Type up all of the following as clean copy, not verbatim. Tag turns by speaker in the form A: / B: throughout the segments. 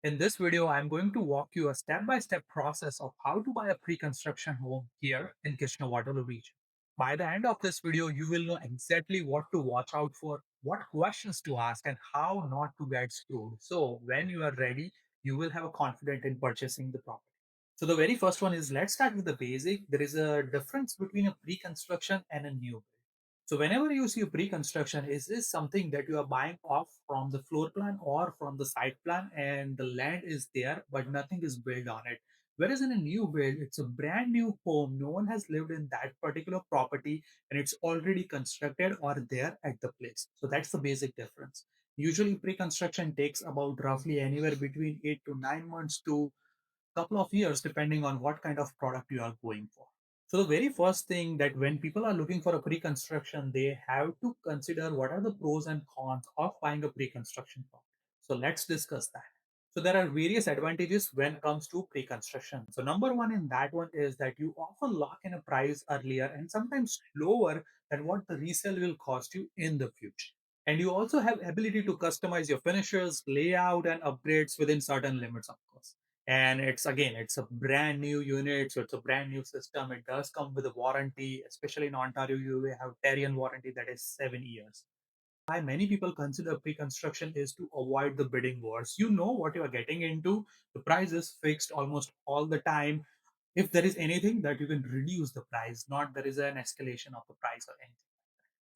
A: In this video, I'm going to walk you a step-by-step process of how to buy a pre-construction home here in Kitchener Waterloo region. By the end of this video, you will know exactly what to watch out for, what questions to ask, and how not to get screwed. So when you are ready, you will have a confidence in purchasing the property. So the very first one is, let's start with the basic. There is a difference between a pre-construction and a new build. So whenever you see a pre-construction, is this something that you are buying off from the floor plan or from the site plan and the land is there, but nothing is built on it. Whereas in a new build, it's a brand new home. No one has lived in that particular property and it's already constructed or there at the place. So that's the basic difference. Usually pre-construction takes about roughly anywhere between 8 to 9 months to couple of years depending on what kind of product you are going for. So the very first thing that when people are looking for a pre-construction, they have to consider what are the pros and cons of buying a pre-construction property. So let's discuss that. So there are various advantages when it comes to pre-construction. So number one in that one is that you often lock in a price earlier and sometimes lower than what the resale will cost you in the future. And you also have ability to customize your finishes, layout, and upgrades within certain limits, of course. And it's a brand new unit, so it's a brand new system. It does come with a warranty, especially in Ontario. You will have Terrian warranty that is 7 years. Why many people consider pre-construction is to avoid the bidding wars. You know what you are getting into. The price is fixed almost all the time. If there is anything that you can reduce the price, not there is an escalation of the price or anything.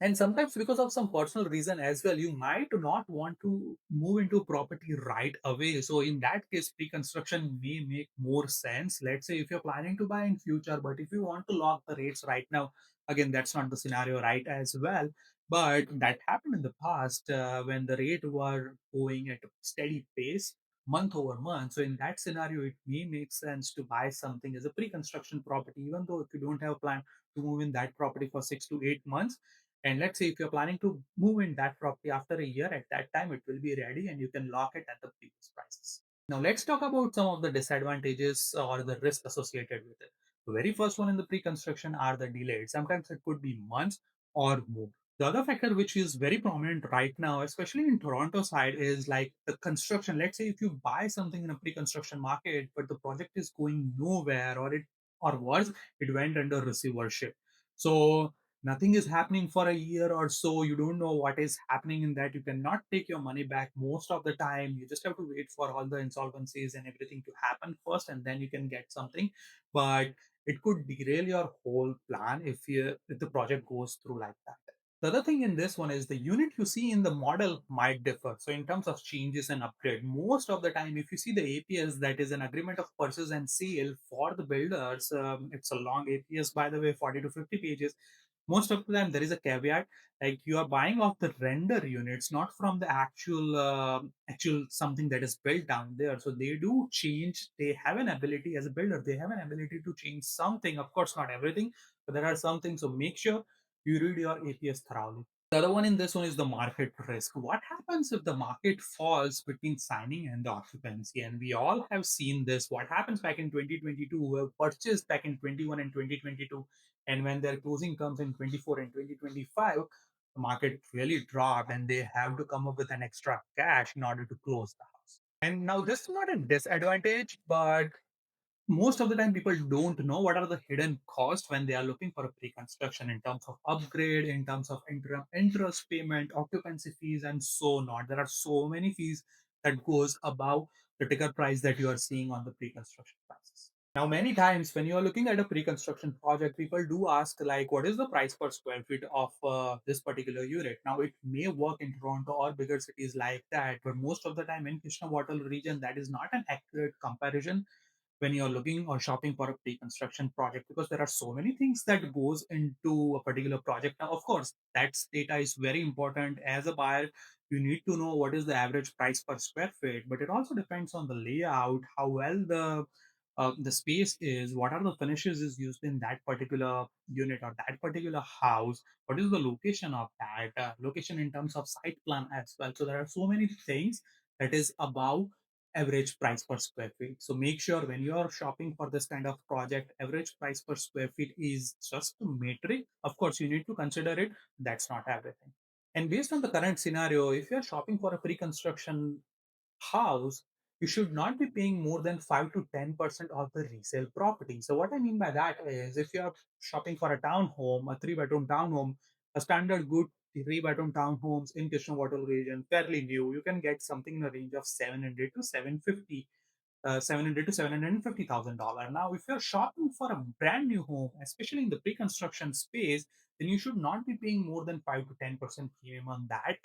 A: And sometimes because of some personal reason as well, you might not want to move into property right away. So in that case, pre-construction may make more sense. Let's say if you're planning to buy in future, but if you want to lock the rates right now, again, that's not the scenario right as well. But that happened in the past when the rate were going at a steady pace month over month. So in that scenario, it may make sense to buy something as a pre-construction property, even though if you don't have a plan to move in that property for 6 to 8 months, and let's say if you're planning to move in that property after a year, at that time it will be ready and you can lock it at the previous prices. Now let's talk about some of the disadvantages or the risk associated with it. The very first one in the pre-construction are the delays. Sometimes it could be months or more. The other factor which is very prominent right now, especially in Toronto side, is like the construction. Let's say if you buy something in a pre-construction market, but the project is going nowhere, or worse, it went under receivership. So nothing is happening for a year or so, you don't know what is happening in that, you cannot take your money back most of the time. You just have to wait for all the insolvencies and everything to happen first, and then you can get something. But it could derail your whole plan if the project goes through like that. The other thing in this one is the unit you see in the model might differ. So in terms of changes and upgrade, most of the time, if you see the APS, that is an agreement of purchase and sale for the builders. It's a long APS, by the way, 40 to 50 pages. Most of the time, there is a caveat, like you are buying off the render units, not from the actual something that is built down there. So they do change. They have an ability as a builder. They have an ability to change something. Of course, not everything, but there are some things. So make sure you read your APS thoroughly. The other one in this one is the market risk. What happens if the market falls between signing and the occupancy? And we all have seen this. What happens back in 2022, who have purchased back in 21 and 2022, and when their closing comes in 24 and 2025, the market really dropped and they have to come up with an extra cash in order to close the house. And now this is not a disadvantage, but most of the time people don't know what are the hidden costs when they are looking for a pre-construction in terms of upgrade, in terms of interest payment, occupancy fees, and so on. There are so many fees that goes above the ticket price that you are seeing on the pre-construction prices. Now many times when you are looking at a pre-construction project, people do ask like, what is the price per square feet of this particular unit? Now it may work in Toronto or bigger cities like that, but most of the time in Kitchener Waterloo region, that is not an accurate comparison when you're looking or shopping for a pre-construction project, because there are so many things that goes into a particular project. Now of course that data is very important. As a buyer, you need to know what is the average price per square feet, but it also depends on the layout, how well the space is, what are the finishes is used in that particular unit or that particular house, what is the location of that location in terms of site plan as well. So there are so many things that is above average price per square feet. So make sure when you are shopping for this kind of project, average price per square feet is just a metric. Of course, you need to consider it. That's not everything. And based on the current scenario, if you're shopping for a pre-construction house, you should not be paying more than 5 to 10% of the resale property. So what I mean by that is, if you are shopping for a townhome, a three-bedroom townhome, a standard good three-bedroom townhomes in Kitchener Waterloo region, fairly new, you can get something in the range of 700 to 750 700 to $750,000. Now, if you're shopping for a brand new home, especially in the pre-construction space, then you should not be paying more than 5 to 10% premium on that.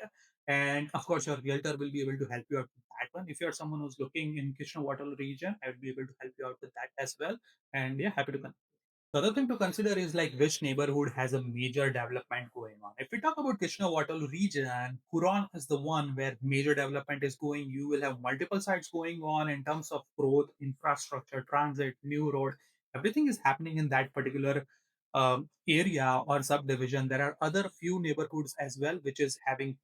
A: And of course, your realtor will be able to help you out with that one. If you're someone who's looking in Kitchener Waterloo region, I would be able to help you out with that as well. And yeah, happy to the other thing to consider is like which neighborhood has a major development going on. If we talk about Kitchener Waterloo region, Huron is the one where major development is going. You will have multiple sites going on in terms of growth, infrastructure, transit, new road. Everything is happening in that particular area or subdivision. There are other few neighborhoods as well, which is having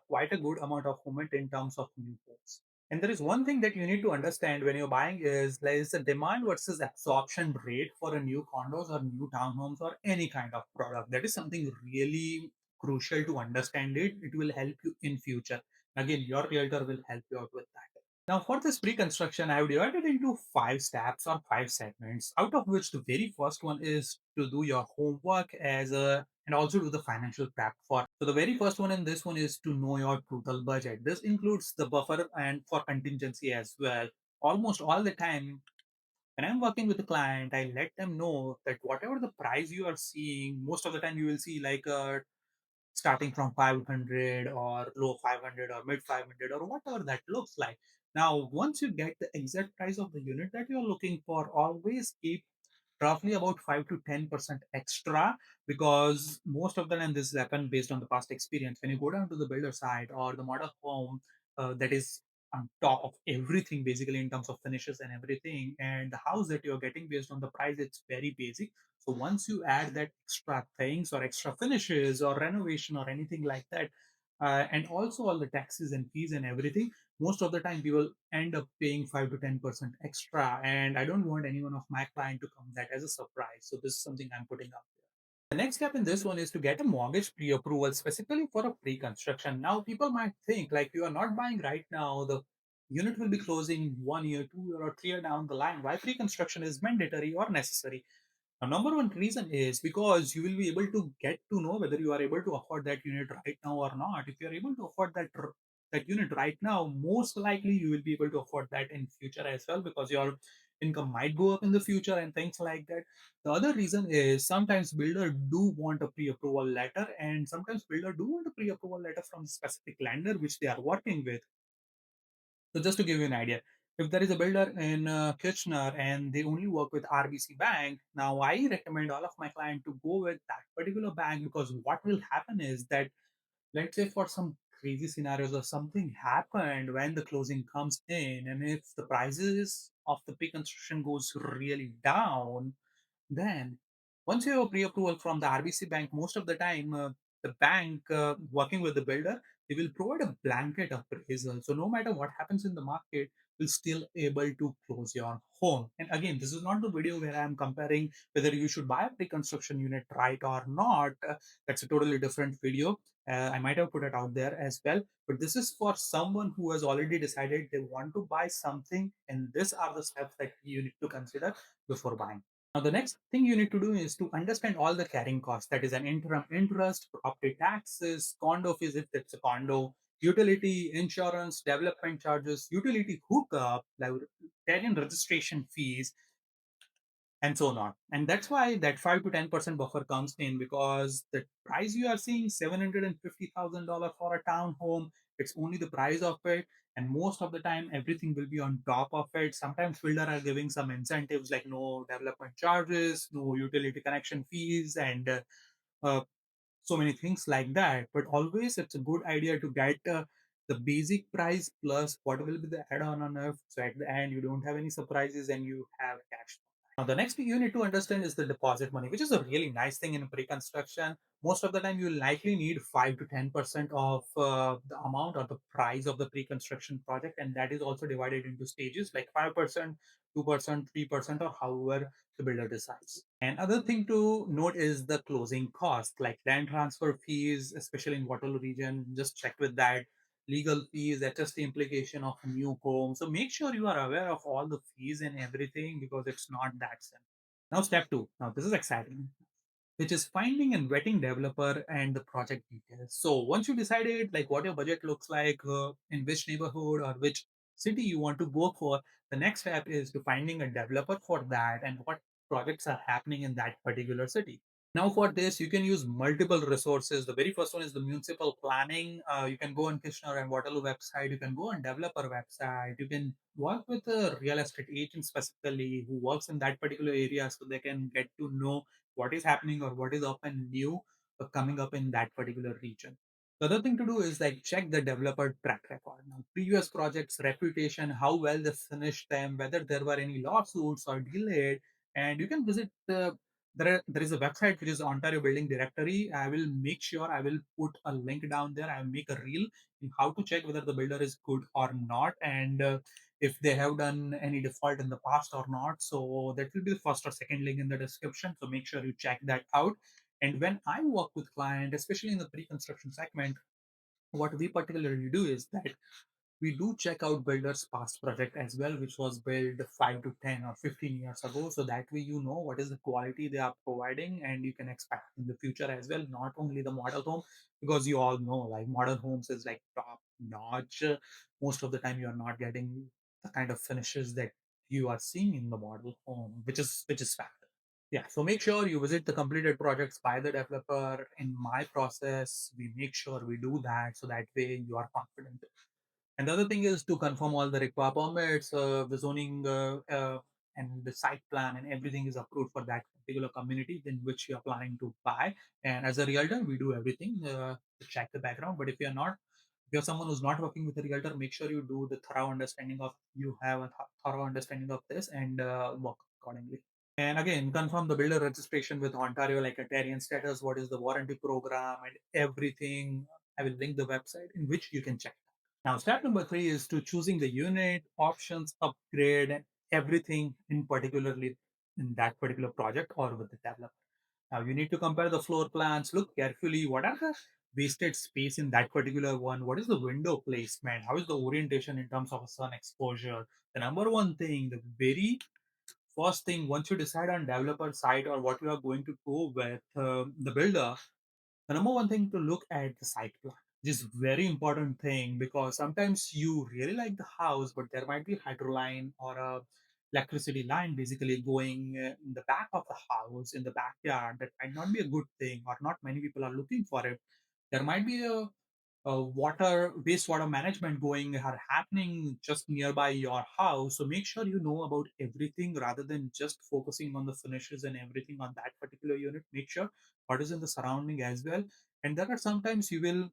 A: quite a good amount of movement in terms of new homes. And there is one thing that you need to understand when you're buying is there is a demand versus absorption rate for a new condos or new townhomes or any kind of product. That is something really crucial to understand it. It will help you in future. Again, your realtor will help you out with that. Now, for this pre-construction, I have divided into 5 steps or 5 segments, out of which the very first one is to do your homework as a and also do the financial prep for. So the very first one in this one is to know your total budget. This includes the buffer and for contingency as well. Almost all the time, when I'm working with a client, I let them know that whatever the price you are seeing, most of the time you will see like a starting from 500 or low 500 or mid 500 or whatever that looks like. Now, once you get the exact price of the unit that you're looking for, always keep roughly about 5 to 10% extra, because most of the time this happen based on the past experience. When you go down to the builder side or the model home, that is on top of everything basically in terms of finishes and everything, and the house that you're getting based on the price, it's very basic. So once you add that extra things or extra finishes or renovation or anything like that, and also all the taxes and fees and everything, most of the time we will end up paying 5 to 10% extra, and I don't want any one of my client to come that as a surprise. So this is something I'm putting up there. The next step in this one is to get a mortgage pre-approval specifically for a pre-construction. Now people might think like, you are not buying right now, the unit will be closing 1 year, 2 year or 3 year down the line. Why pre-construction is mandatory or necessary? Now, number one reason is because you will be able to get to know whether you are able to afford that unit right now or not. If you are able to afford that unit right now, most likely you will be able to afford that in future as well, because your income might go up in the future and things like that. The other reason is sometimes builder do want a pre-approval letter, and sometimes builder do want a pre-approval letter from specific lender which they are working with. So just to give you an idea, if there is a builder in Kitchener and they only work with RBC Bank, now I recommend all of my client to go with that particular bank, because what will happen is that, let's say for some crazy scenarios or something happened when the closing comes in, and if the prices of the pre-construction goes really down, then, once you have a pre-approval from the RBC bank, most of the time the bank working with the builder, they will provide a blanket appraisal. So no matter what happens in the market, you'll still able to close your home. And again, this is not the video where I'm comparing whether you should buy a pre-construction unit right or not. That's a totally different video. I might have put it out there as well. But this is for someone who has already decided they want to buy something, and these are the steps that you need to consider before buying. Now, the next thing you need to do is to understand all the carrying costs. That is an interim interest, property taxes, condo fees if it's a condo, utility, insurance, development charges, utility hookup, like tenant registration fees, and so on. And that's why that 5 to 10% buffer comes in, because the price you are seeing, $750,000 for a townhome, it's only the price of it. And most of the time, everything will be on top of it. Sometimes builder are giving some incentives like no development charges, no utility connection fees, and uh, so many things like that. But always, it's a good idea to get the basic price plus what will be the add-on on it. So at the end, you don't have any surprises and you have cash. Now, the next thing you need to understand is the deposit money, which is a really nice thing in pre-construction. Most of the time, you'll likely need 5 to 10% of the amount or the price of the pre-construction project, and that is also divided into stages like 5%, 2%, 3%, or however the builder decides. And other thing to note is the closing cost, like land transfer fees, especially in Waterloo region. Just check with that. legal fees, HST implication of a new home. So make sure you are aware of all the fees and everything because it's not that simple. Now, step two. Now, this is exciting, which is finding and vetting developer and the project details. So once you decided like what your budget looks like, in which neighborhood or which city you want to go for, the next step is to finding a developer for that and what projects are happening in that particular city. Now, for this, you can use multiple resources. The very first one is the municipal planning. You can go on Kitchener and Waterloo website. You can go on developer website. You can work with a real estate agent specifically who works in that particular area so they can get to know what is happening or what is up and new coming up in that particular region. The other thing to do is like check the developer track record. Now, previous projects, reputation, how well they finished them, whether there were any lawsuits or delayed, and you can visit there is a website which is Ontario Building Directory. I will make sure I will put a link down there. I will make a reel in how to check whether the builder is good or not, and if they have done any default in the past or not. So that will be the first or second link in the description. So make sure you check that out. And when I work with client, especially in the pre-construction segment, what we particularly do is that we do check out builders past project as well, which was built 5 to 10 or 15 years ago, so that way you know what is the quality they are providing and you can expect in the future as well, not only the model home, because you all know like modern homes is like top notch. Most of the time you are not getting the kind of finishes that you are seeing in the model home, which is fact. Yeah, so make sure you visit the completed projects by the developer. In my process, we make sure we do that so that way you are confident. And the other thing is to confirm all the required permits, the zoning, and the site plan, and everything is approved for that particular community in which you are planning to buy. And as a realtor, we do everything to check the background. But if you're not, if you're someone who's not working with a realtor, make sure you do the thorough understanding of you have a thorough understanding of this and work accordingly. And again, confirm the builder registration with Ontario, like a Tarian status, what is the warranty program, and everything. I will link the website in which you can check. Now, step number three is to choosing the unit, options, upgrade, and everything in particularly in that particular project or with the developer. Now, you need to compare the floor plans, look carefully, what are the wasted space in that particular one, what is the window placement, how is the orientation in terms of sun exposure. The number one thing, the very first thing, once you decide on developer side or what you are going to go with the builder, the number one thing to look at the site plan. This is very important thing because sometimes you really like the house, but there might be a hydro line or a electricity line basically going in the back of the house in the backyard. That might not be a good thing, or not many people are looking for it. There might be a water wastewater management going are happening just nearby your house. So make sure you know about everything rather than just focusing on the finishes and everything on that particular unit. Make sure what is in the surrounding as well. And there are sometimes you will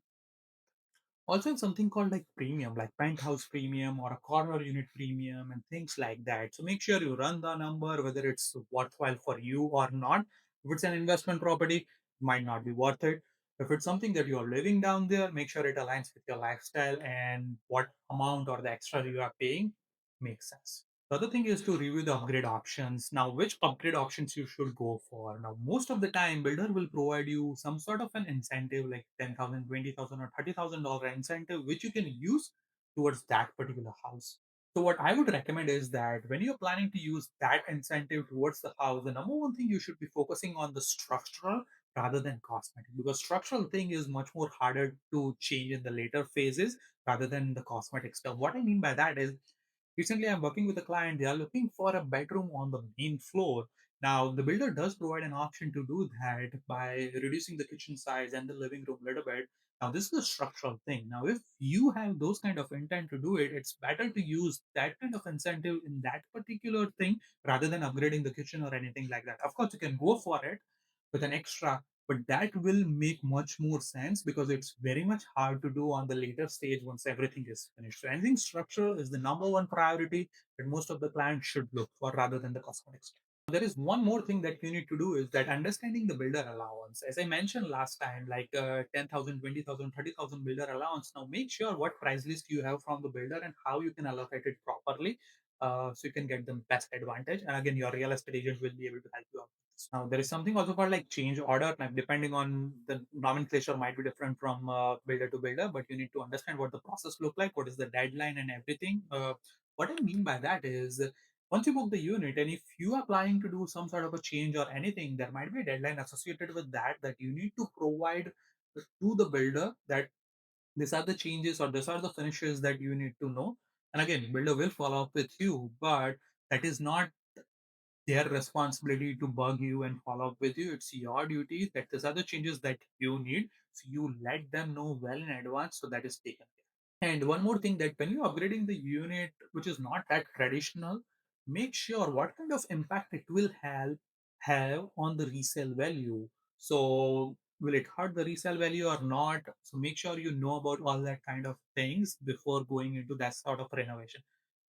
A: also have something called like premium, like penthouse premium or a corner unit premium and things like that. So make sure you run the number whether it's worthwhile for you or not. If it's an investment property, it might not be worth it. If it's something that you're living down there, make sure it aligns with your lifestyle and what amount or the extra you are paying makes sense. The other thing is to review the upgrade options. Now, which upgrade options you should go for? Now, most of the time, builder will provide you some sort of an incentive like 10,000, 20,000, or $30,000 incentive, which you can use towards that particular house. So, what I would recommend is that when you're planning to use that incentive towards the house, the number one thing you should be focusing on the structural rather than cosmetic, because structural thing is much more harder to change in the later phases rather than the cosmetic stuff. What I mean by that is recently, I'm working with a client. They are looking for a bedroom on the main floor. Now, the builder does provide an option to do that by reducing the kitchen size and the living room a little bit. Now, this is a structural thing. Now, if you have those kind of intent to do it, it's better to use that kind of incentive in that particular thing rather than upgrading the kitchen or anything like that. Of course, you can go for it with an extra, but that will make much more sense because it's very much hard to do on the later stage once everything is finished. So anything structural is the number one priority that most of the clients should look for rather than the cosmetics. There is one more thing that you need to do is that understanding the builder allowance. As I mentioned last time, like 10,000, 20,000, 30,000 builder allowance. Now make sure what price list you have from the builder and how you can allocate it properly so you can get the best advantage. And again, your real estate agent will be able to help you out. Now, there is something also called like change order. Now, depending on the nomenclature, might be different from builder to builder, but you need to understand what the process look like, what is the deadline, and everything. What I mean by that is, once you book the unit, and if you are planning to do some sort of a change or anything, there might be a deadline associated with that that you need to provide to the builder that these are the changes or these are the finishes that you need to know. And again, builder will follow up with you, but that is not their responsibility to bug you and follow up with you. It's your duty that these are the changes that you need. So you let them know well in advance so that is taken care. And one more thing that when you're upgrading the unit, which is not that traditional, make sure what kind of impact it will have on the resale value. So will it hurt the resale value or not? So make sure you know about all that kind of things before going into that sort of renovation.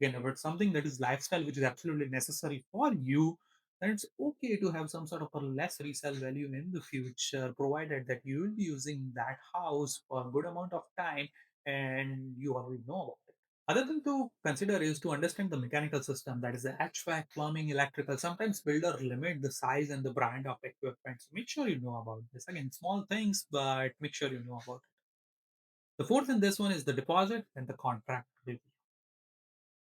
A: Again, if it's something that is lifestyle, which is absolutely necessary for you, then it's okay to have some sort of a less resale value in the future, provided that you will be using that house for a good amount of time and you already know about it. Other thing to consider is to understand the mechanical system, that is the HVAC, plumbing, electrical. Sometimes builder limit the size and the brand of equipment. So make sure you know about this. Again, small things, but make sure you know about it. The fourth in this one is the deposit and the contract review.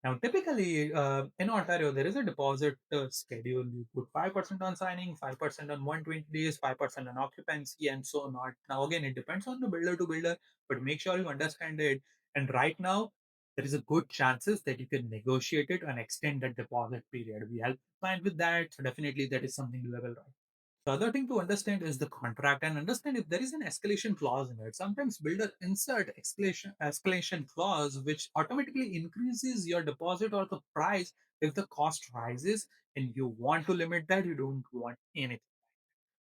A: Now, typically in Ontario, there is a deposit schedule. You put 5% on signing, 5% on 120 days, 5% on occupancy, and so on. Now, again, it depends on the builder to builder, but make sure you understand it. And right now, there is a good chances that you can negotiate it and extend that deposit period. We help client with that. So definitely, that is something doable, right? The other thing to understand is the contract and understand if there is an escalation clause in it. Sometimes builder insert escalation clause which automatically increases your deposit or the price if the cost rises and you want to limit that, you don't want anything.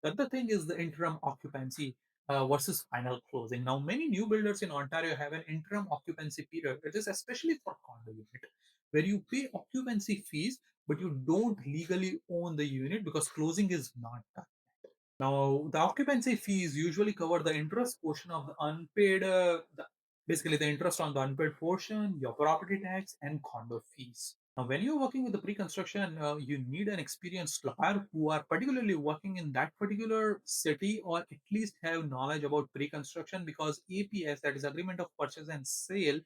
A: The other thing is the interim occupancy versus final closing. Now, many new builders in Ontario have an interim occupancy period. It is especially for condo unit, where you pay occupancy fees, but you don't legally own the unit because closing is not done. Now, the occupancy fees usually cover the interest portion of the unpaid, basically the interest on the unpaid portion, your property tax, and condo fees. Now, when you're working with the pre-construction, you need an experienced lawyer who are particularly working in that particular city or at least have knowledge about pre-construction because APS, that is Agreement of Purchase and Sale,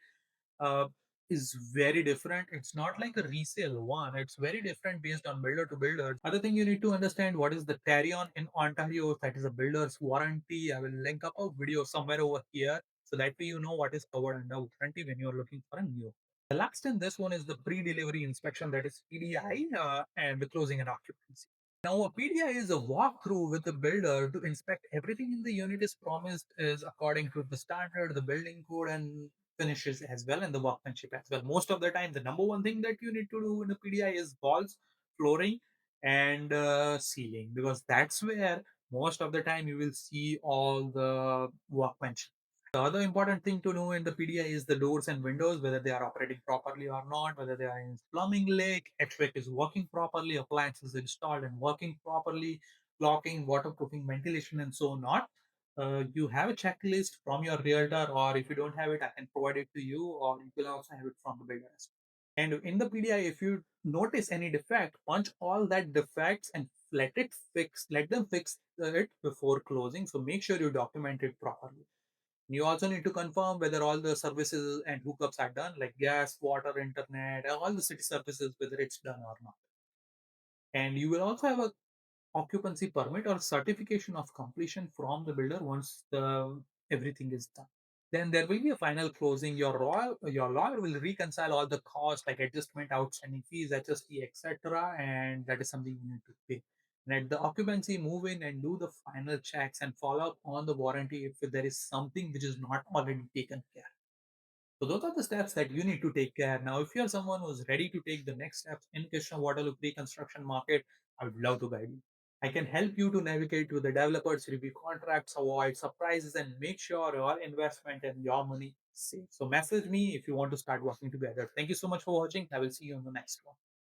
A: uh, is very different. It's not like a resale one. It's very different based on builder to builder. Other thing you need to understand what is the Tarion in Ontario. That is a builder's warranty. I will link up a video somewhere over here so that way you know what is covered under warranty when you are looking for a new. The last in this one is the pre-delivery inspection, that is PDI, and the closing and occupancy. Now, a PDI is a walkthrough with the builder to inspect everything in the unit is promised is according to the standard, the building code, and finishes as well, and the workmanship as well. Most of the time, the number one thing that you need to do in a PDI is walls, flooring, and ceiling, because that's where most of the time you will see all the workmanship. The other important thing to know in the PDI is the doors and windows, whether they are operating properly or not, whether they are in plumbing leak, HVAC is working properly, appliances installed and working properly, locking, waterproofing, ventilation, and so on. You have a checklist from your realtor, or if you don't have it, I can provide it to you, or you can also have it from the builder. And in the PDI, if you notice any defect, punch all that defects and let them fix it before closing. So make sure you document it properly. You also need to confirm whether all the services and hookups are done, like gas, water, internet, all the city services, whether it's done or not. And you will also have a occupancy permit or certification of completion from the builder once the everything is done. Then there will be a final closing. Your lawyer will reconcile all the costs like adjustment, outstanding fees, HST, etc. And that is something you need to pay. And at the occupancy, move in and do the final checks and follow up on the warranty if there is something which is not already taken care. So those are the steps that you need to take care. Now, if you're someone who's ready to take the next steps in Kitchener Waterloo pre-construction market, I would love to guide you. I can help you to navigate to the developers, review contracts, avoid surprises, and make sure your investment and your money is safe. So message me if you want to start working together. Thank you so much for watching. I will see you on the next one.